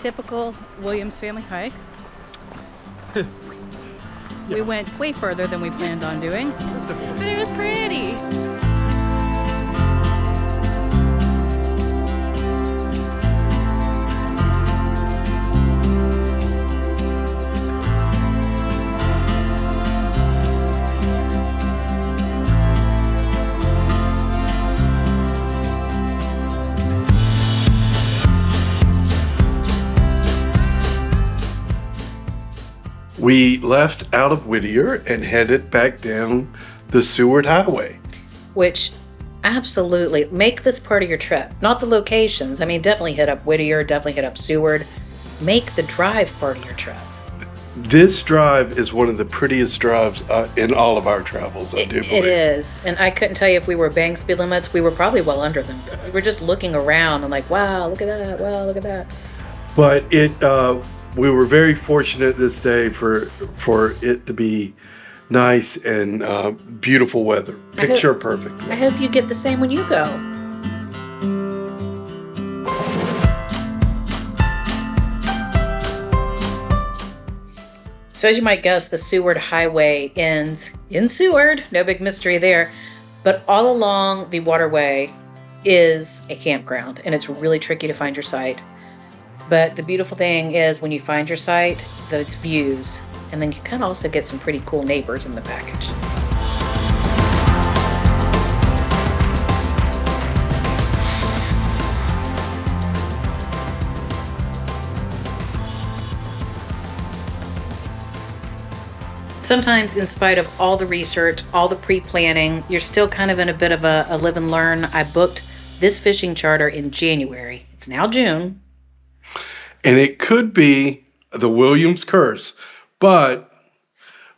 typical Williams family hike. Yeah. We went way further than we planned on doing, but it was pretty. We left out of Whittier and headed back down the Seward Highway. Which, absolutely, make this part of your trip. Not the locations. I mean, definitely hit up Whittier, definitely hit up Seward. Make the drive part of your trip. This drive is one of the prettiest drives in all of our travels, I do believe. It is. And I couldn't tell you if we were bang speed limits. We were probably well under them. We were just looking around and like, wow, look at that. Wow, look at that. But we were very fortunate this day for it to be nice and beautiful weather. Picture perfect. I hope you get the same when you go. So as you might guess, the Seward Highway ends in Seward. No big mystery there. But all along the waterway is a campground, and it's really tricky to find your site. But the beautiful thing is when you find your site, those views, and then you can also get some pretty cool neighbors in the package. Sometimes in spite of all the research, all the pre-planning, you're still kind of in a bit of a live and learn. I booked this fishing charter in January. It's now June. And it could be the Williams curse, but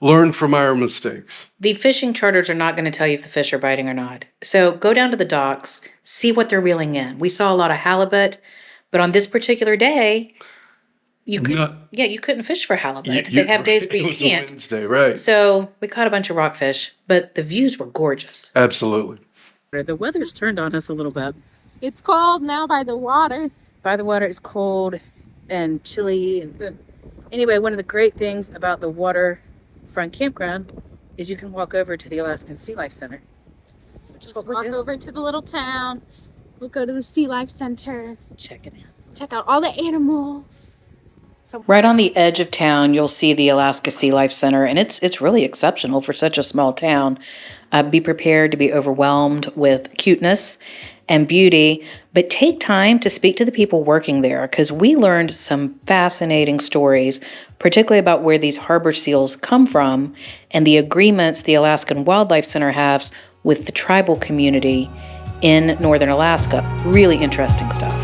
learn from our mistakes. The fishing charters are not going to tell you if the fish are biting or not. So go down to the docks, see what they're reeling in. We saw a lot of halibut, but on this particular day, you couldn't fish for halibut. They have days where you can't. It was a Wednesday, right? So we caught a bunch of rockfish, but the views were gorgeous. Absolutely. The weather's turned on us a little bit. It's cold now by the water. By the water, it's cold and chilly. Anyway, one of the great things about the Waterfront campground is you can walk over to the Alaskan SeaLife Center. Just walk over to the little town. We'll go to the SeaLife Center. Check it out. Check out all the animals. So right on the edge of town, you'll see the Alaska SeaLife Center, and it's really exceptional for such a small town. Be prepared to be overwhelmed with cuteness and beauty, but take time to speak to the people working there, because we learned some fascinating stories, particularly about where these harbor seals come from and the agreements the Alaskan Wildlife Center has with the tribal community in northern Alaska. Really interesting stuff.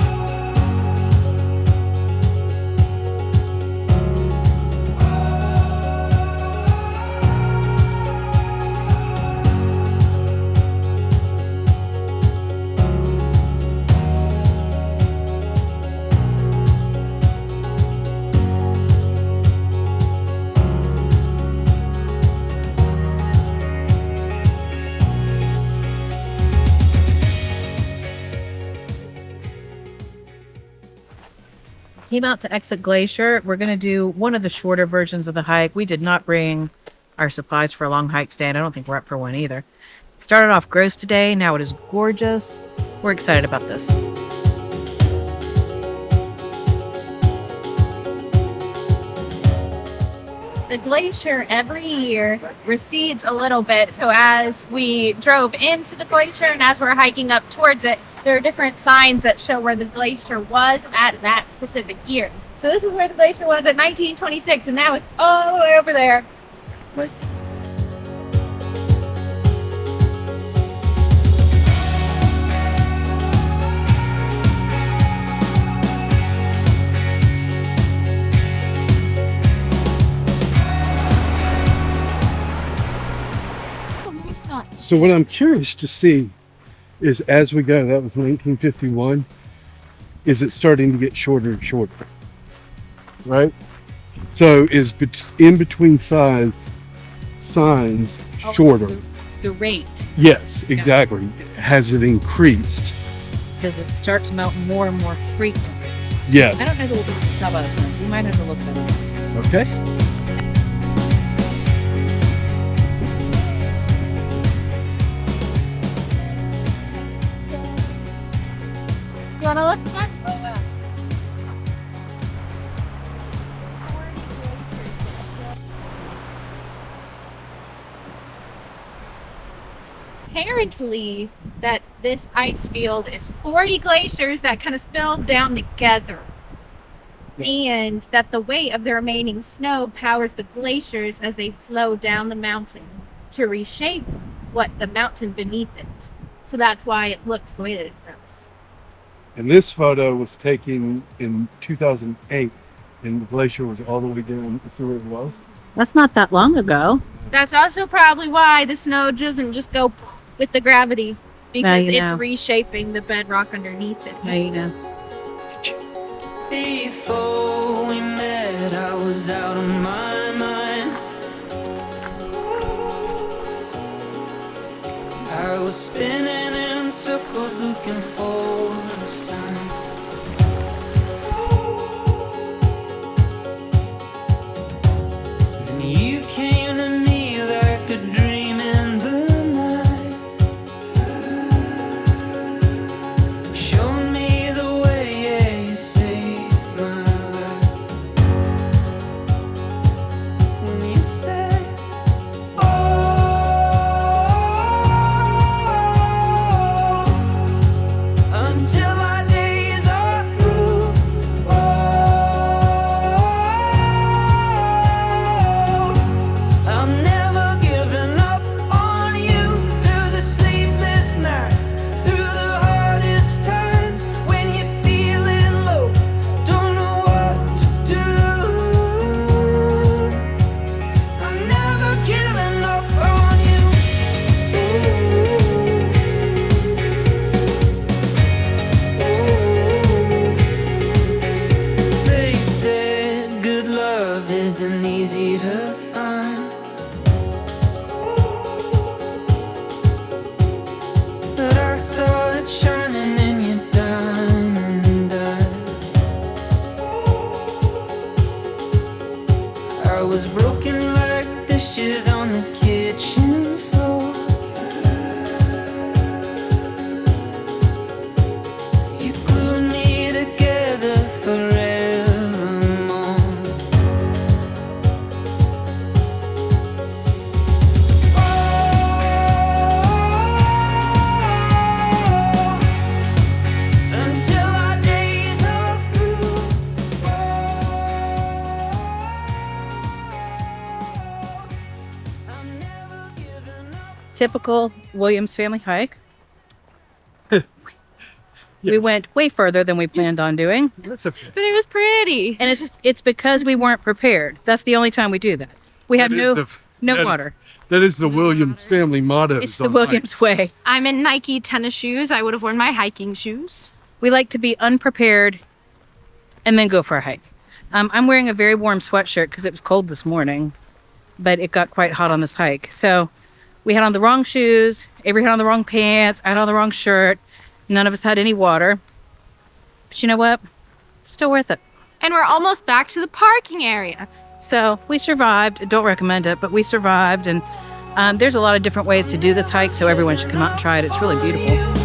Came out to exit Glacier. We're going to do one of the shorter versions of the hike. We did not bring our supplies for a long hike today, and I don't think we're up for one either. Started off gross today. Now it is gorgeous. We're excited about this. The glacier every year recedes a little bit. So as we drove into the glacier and as we're hiking up towards it, there are different signs that show where the glacier was at that specific year. So this is where the glacier was at 1926, and now it's all the way over there. So what I'm curious to see is, as we go, that was 1951, is it starting to get shorter and shorter, right? So is in between signs shorter? The rate. Yes, exactly. Has it increased? Does it start to melt more and more frequently? Yes. I don't know the top of it. We might have to look at it. Okay. You want to look at that? Apparently, that this ice field is 40 glaciers that kind of spilled down together. And that the weight of the remaining snow powers the glaciers as they flow down the mountain to reshape what the mountain beneath it. So that's why it looks the way that it does. And this photo was taken in 2008, and the glacier was all the way down to Seward it was. That's not that long ago. That's also probably why the snow doesn't just go with the gravity, because you it's know. reshaping the bedrock underneath it. Now you know. Before we met, I was out of my mind. I was spinning in circles looking for a sign. Then you came to me like a dream in the night. Showed me the way, yeah, you saved my life. When you said, until our days are through. I'm never giving up on you. Through the sleepless nights, through the hardest times, when you're feeling low, don't know what to do. I'm never giving up on you. They said good love isn't easy to find, but I saw it shining in your diamond eyes. I was broken like dishes on the kitchen floor. You glued me together forevermore. Until our days are through. I'm never giving up. Typical Williams family hike. We went way further than we planned on doing. That's okay. But it was pretty. And it's because we weren't prepared. That's the only time we do that. We have That is no that- water. That is the Williams family motto. It's the Williams way. I'm in Nike tennis shoes. I would have worn my hiking shoes. We like to be unprepared and then go for a hike. I'm wearing a very warm sweatshirt because it was cold this morning, but it got quite hot on this hike. So we had on the wrong shoes. Avery had on the wrong pants. I had on the wrong shirt. None of us had any water. But you know what? Still worth it. And we're almost back to the parking area. So we survived. Don't recommend it, but we survived. And there's a lot of different ways to do this hike, so everyone should come out and try it. It's really beautiful.